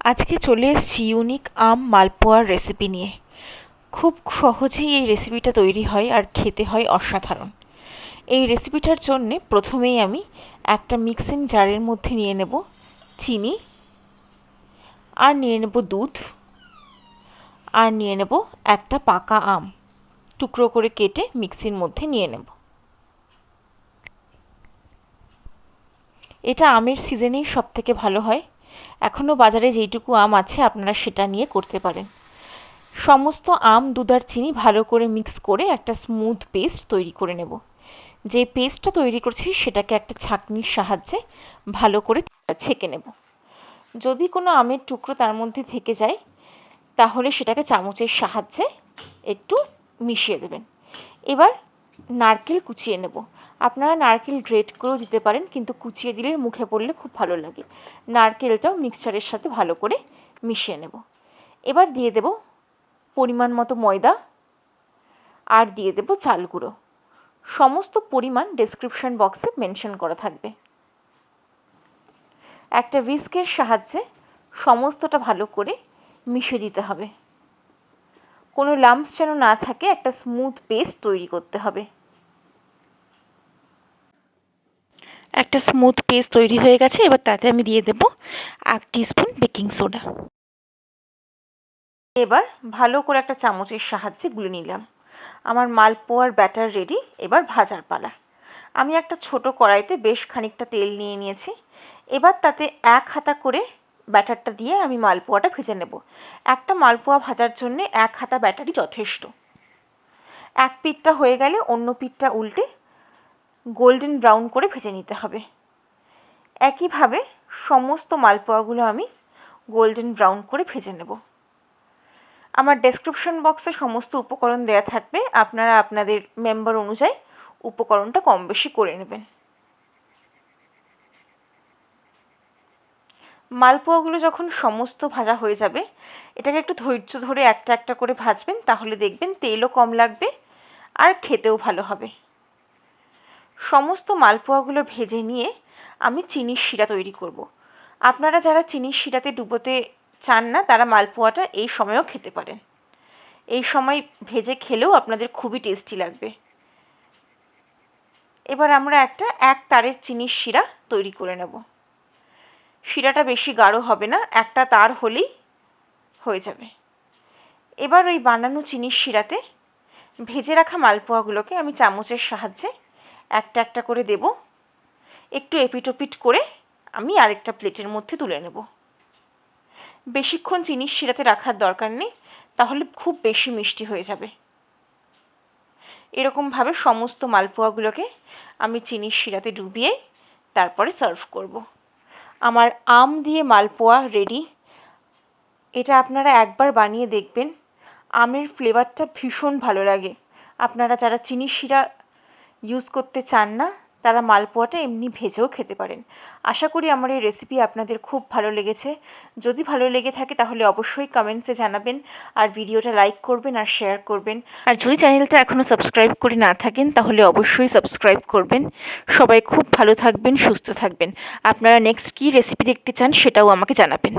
আজকে চলে এসেছি ইউনিক আম মালপোয়ার রেসিপি নিয়ে। খুব সহজেই এই রেসিপিটা তৈরি হয় আর খেতে হয় অসাধারণ। এই রেসিপিটার জন্যে প্রথমেই আমি একটা মিক্সিং জারের মধ্যে নিয়ে নেব চিনি, আর নিয়ে নেব দুধ, আর নিয়ে নেব একটা পাকা আম টুকরো করে কেটে মিক্সির মধ্যে নিয়ে নেব। এটা আমের সিজনেই সবথেকে ভালো হয়। এখনও বাজারে যেইটুকু আম আছে আপনারা সেটা নিয়ে করতে পারেন। সমস্ত আম, দুধ আর চিনি ভালো করে মিক্স করে একটা স্মুথ পেস্ট তৈরি করে নেব। যে পেস্টটা তৈরি করছি সেটাকে একটা ছাঁকনির সাহায্যে ভালো করে ছেঁকে নেব। যদি কোনো আমের টুকরো তার মধ্যে থেকে যায় তাহলে সেটাকে চামচের সাহায্যে একটু মিশিয়ে দেবেন। এবার নারকেল কুচিয়ে নেব। আপনারা নারকেল গ্রেট করেও দিতে পারেন, কিন্তু কুচিয়ে দিলে মুখে পড়লে খুব ভালো লাগে। নারকেলটাও মিক্সচারের সাথে ভালো করে মিশিয়ে নেব। এবার দিয়ে দেব পরিমাণ মতো ময়দা, আর দিয়ে দেব চাল গুঁড়ো। সমস্ত পরিমাণ ডেসক্রিপশন বক্সে মেনশন করা থাকবে। একটা হুইস্কের সাহায্যে সমস্তটা ভালো করে মিশিয়ে দিতে হবে। কোনো লাম্পস যেন না থাকে, একটা স্মুথ পেস্ট তৈরি করতে হবে। একটা স্মুথ পেস্ট তৈরি হয়ে গেছে। এবার তাতে আমি দিয়ে দেব 1 টিস্পুন বেকিং সোডা। এবার ভালো করে একটা চামচের সাহায্যে গুলে নিলাম। আমার মালপোয়ার ব্যাটার রেডি। এবার ভাজার পালা। আমি একটা ছোট কড়াইতে বেশ খানিকটা তেল নিয়ে নিয়েছি। এবার তাতে 1 হাতা করে ব্যাটারটা দিয়ে আমি মালপোয়াটা ভেজে নেব। একটা মালপোয়া ভাজার জন্য 1 হাতা ব্যাটারই যথেষ্ট। এক পিঠটা হয়ে গেলে অন্য পিঠটা উল্টে গোল্ডেন ব্রাউন করে ভেজে নিতে হবে। একইভাবে সমস্ত মালপোয়াগুলো আমি গোল্ডেন ব্রাউন করে ভেজে নেব। আমার ডেসক্রিপশন বক্সে সমস্ত উপকরণ দেওয়া থাকবে। আপনারা আপনাদের মেম্বার অনুযায়ী উপকরণটা কম বেশি করে নেবেন। মালপোয়াগুলো যখন সমস্ত ভাজা হয়ে যাবে, এটাকে একটু ধৈর্য ধরে একটা একটা করে ভাজবেন, তাহলে দেখবেন তেলও কম লাগবে আর খেতেও ভালো হবে। সমস্ত মালপোয়াগুলো ভেজে নিয়ে আমি চিনির শিরা তৈরি করব। আপনারা যারা চিনির শিরাতে ডুবোতে চান না তারা মালপোয়াটা এই সময়েও খেতে পারেন। এই সময় ভেজে খেলেও আপনাদের খুবই টেস্টি লাগবে। এবার আমরা একটা 1 তারের চিনির শিরা তৈরি করে নেব। শিরাটা বেশি গাঢ় হবে না, একটা তার হলেই হয়ে যাবে। এবার ওই বানানো চিনির শিরাতে ভেজে রাখা মালপোয়াগুলোকে আমি চামচের সাহায্যে একটা একটা করে দেব। একটু এপিটোপিট করে আমি আরেকটা প্লেটের মধ্যে তুলে নেব। বেশিক্ষণ চিনির শিরাতে রাখার দরকার নেই, তাহলে খুব বেশি মিষ্টি হয়ে যাবে। এরকমভাবে সমস্ত মালপোয়াগুলোকে আমি চিনির শিরাতে ডুবিয়ে তারপরে সার্ভ করব। আমার আম দিয়ে মালপোয়া রেডি। এটা আপনারা একবার বানিয়ে দেখবেন, আমের ফ্লেভারটা ভীষণ ভালো লাগে। আপনারা যারা চিনির শিরা ইউজ করতে চান না তারা মালপোয়াটা এমনি ভেজেও খেতে পারেন। আশা করি আমার এই রেসিপি আপনাদের খুব ভালো লেগেছে। যদি ভালো লেগে থাকে তাহলে অবশ্যই কমেন্টসে জানাবেন, আর ভিডিওটা লাইক করবেন আর শেয়ার করবেন। আর যদি চ্যানেলটা এখনও সাবস্ক্রাইব করে না থাকেন তাহলে অবশ্যই সাবস্ক্রাইব করবেন। সবাই খুব ভালো থাকবেন, সুস্থ থাকবেন। আপনারা নেক্সট কী রেসিপি দেখতে চান সেটাও আমাকে জানাবেন।